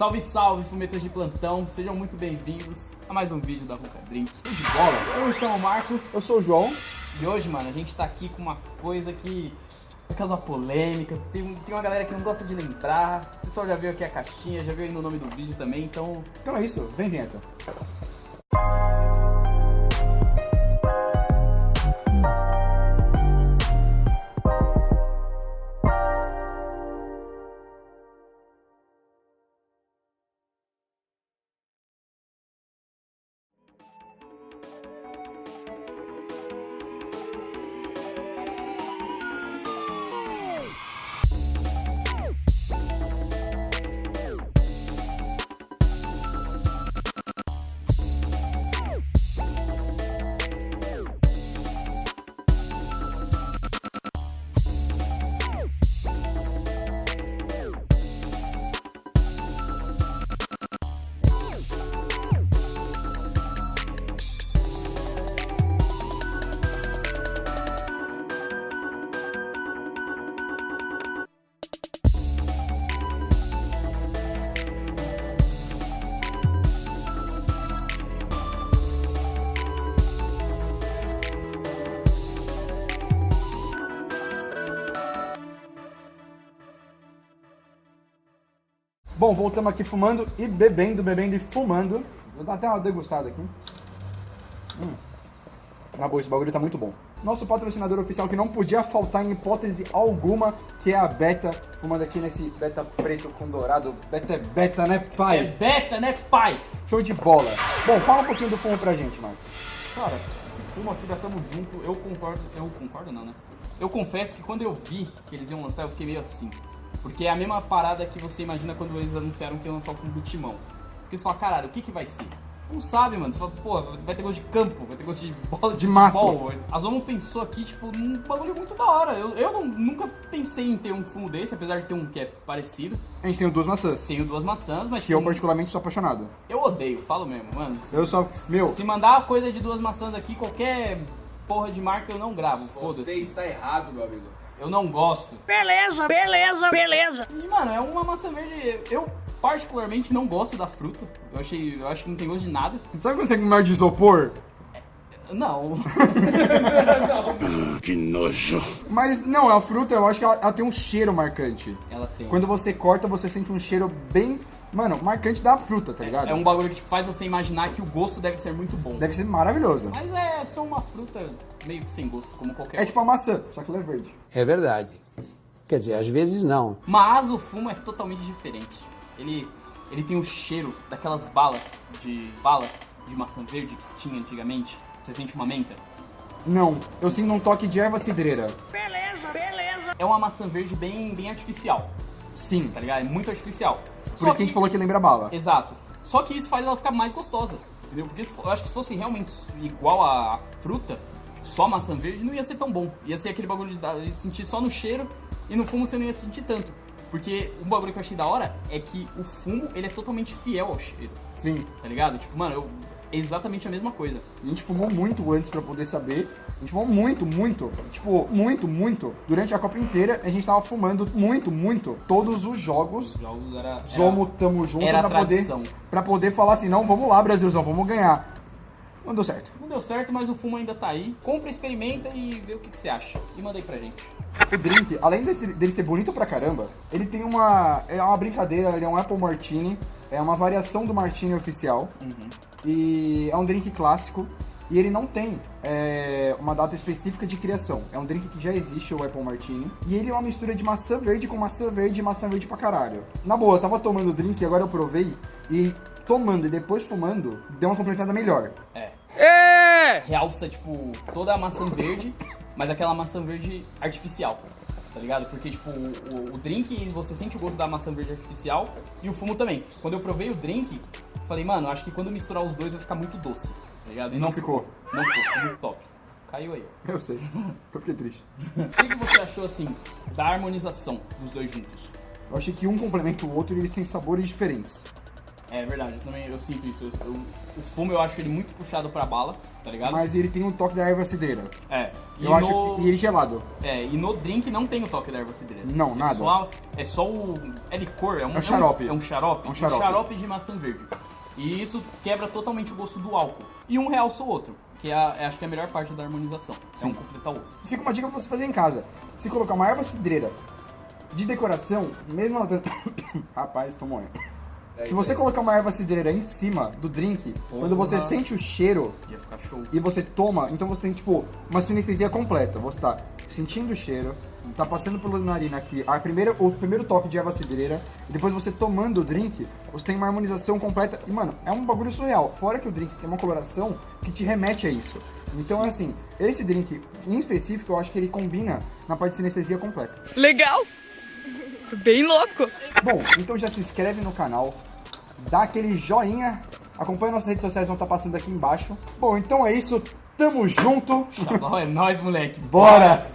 Salve, salve, fumetas de plantão, sejam muito bem-vindos a mais um vídeo da Ruka Drink. De bola, eu me chamo Marco, eu sou o João. E hoje, mano, a gente tá aqui com uma coisa que causou uma polêmica, tem uma galera que não gosta de lembrar, o pessoal já viu aqui a caixinha, já viu aí no nome do vídeo também, então... Então é isso, vem vinheta. Bom, voltamos aqui fumando e bebendo e fumando. Vou dar até uma degustada aqui. Na boa, esse bagulho tá muito bom. Nosso patrocinador oficial que não podia faltar em hipótese alguma, que é a Beta. Fumando aqui nesse Beta preto com dourado. Beta é Beta, né, pai? É Beta, né, pai? Show de bola. Bom, fala um pouquinho do fumo pra gente, Marco. Cara, esse fumo aqui da Tamo Junto, eu concordo não, né? Eu confesso que quando eu vi que eles iam lançar, eu fiquei meio assim. Porque é a mesma parada que você imagina quando eles anunciaram que iam lançar o fumo do Timão. Porque você fala, caralho, o que vai ser? Não sabe, mano. Você fala, pô, vai ter gosto de campo, vai ter gosto de bola de mato. futebol. A Zomo pensou aqui, tipo, num bagulho muito da hora. Eu nunca pensei em ter um fumo desse, apesar de ter um que é parecido. A gente tem o Duas Maçãs. Tenho Duas Maçãs, mas... Que eu particularmente sou apaixonado. Eu odeio, falo mesmo, mano. Eu só... Meu... Se mandar uma coisa de Duas Maçãs aqui, qualquer porra de marca eu não gravo, foda-se. Você está errado, meu amigo. Eu não gosto. Beleza. E, mano, é uma maçã verde... Eu, particularmente, não gosto da fruta. Eu acho que não tem gosto de nada. Sabe quando você come de isopor? Não. Que nojo. Mas não, a fruta eu acho que ela tem um cheiro marcante. Ela tem. Quando você corta, você sente um cheiro bem, mano, marcante da fruta, tá ligado? É um bagulho que tipo, faz você imaginar que o gosto deve ser muito bom. Deve ser maravilhoso. Mas é só uma fruta meio que sem gosto, como qualquer É outra. tipo a maçã, só que ela é verde. É verdade. Quer dizer, às vezes não. Mas o fumo é totalmente diferente. Ele tem o cheiro daquelas balas de maçã verde que tinha antigamente. Você sente uma menta? Não, eu sinto um toque de erva cidreira. Beleza. É uma maçã verde bem artificial, Sim, tá ligado? É muito artificial. por isso que a gente falou que lembra bala. Exato. Só que isso faz ela ficar mais gostosa, entendeu? Porque eu acho que se fosse realmente igual a fruta, só maçã verde, não ia ser tão bom. Ia ser aquele bagulho de sentir só no cheiro e no fumo você não ia sentir tanto. Porque um bagulho que eu achei da hora é que o fumo, ele é totalmente fiel ao cheiro, Sim, tá ligado? Tipo, mano, é exatamente a mesma coisa. a gente fumou muito antes pra poder saber. A gente fumou muito. Tipo, muito. Durante a Copa inteira, a gente tava fumando muito. Todos os jogos. Os jogos era Zomo, tamo junto era pra tradição. poder falar assim, não, vamos lá, Brasilzão, vamos ganhar. Não deu certo. Não deu certo, mas o fumo ainda tá aí. Compra, experimenta e vê o que você acha. E manda aí pra gente. O drink, além dele ser bonito pra caramba, ele tem é uma brincadeira, ele é um Apple Martini, é uma variação do Martini oficial. E é um drink clássico. E ele não tem uma data específica de criação. É um drink que já existe, o Apple Martini. E ele é uma mistura de maçã verde com maçã verde e maçã verde pra caralho. Na boa, eu tava tomando o drink e agora eu provei. E tomando e depois fumando, deu uma completada melhor. Realça, tipo, toda a maçã verde, mas aquela maçã verde artificial, tá ligado? Porque, tipo, o drink, você sente o gosto da maçã verde artificial e o fumo também. Quando eu provei o drink, eu falei, mano, acho que quando misturar os dois vai ficar muito doce, tá ligado? E Não ficou. Não ficou muito top. Caiu aí, ó. Eu sei, eu fiquei triste. O que você achou, assim, da harmonização dos dois juntos? Eu achei que um complementa o outro e eles têm sabores diferentes. É verdade, eu sinto isso. O fumo eu acho ele muito puxado pra bala, tá ligado? Mas ele tem um toque da erva cidreira. E Eu acho que... E ele gelado. E no drink não tem o toque da erva cidreira. Não, nada. É só o... É licor? É um xarope. É um xarope? Um xarope. Um xarope de maçã verde. E isso quebra totalmente o gosto do álcool. E um realça o outro, que acho que é a melhor parte da harmonização. Sim. É um completar o outro. Fica uma dica pra você fazer em casa. Se colocar uma erva cidreira de decoração, mesmo ela tendo... Rapaz, tô morrendo. Se você colocar uma erva cidreira em cima do drink, quando você sente o cheiro Ia ficar show. e você toma, então você tem, tipo, uma sinestesia completa. Você tá sentindo o cheiro, tá passando pela narina aqui, o primeiro toque de erva cidreira, e depois você tomando o drink, você tem uma harmonização completa. E, mano, é um bagulho surreal. Fora que o drink tem uma coloração que te remete a isso. Então, assim, esse drink, em específico, eu acho que ele combina na parte de sinestesia completa. Legal! Bem louco! Bom, então já se inscreve no canal, dá aquele joinha, acompanha nossas redes sociais, vão estar passando aqui embaixo. Bom, então é isso, tamo junto. Tá bom, é nóis, moleque. Bora!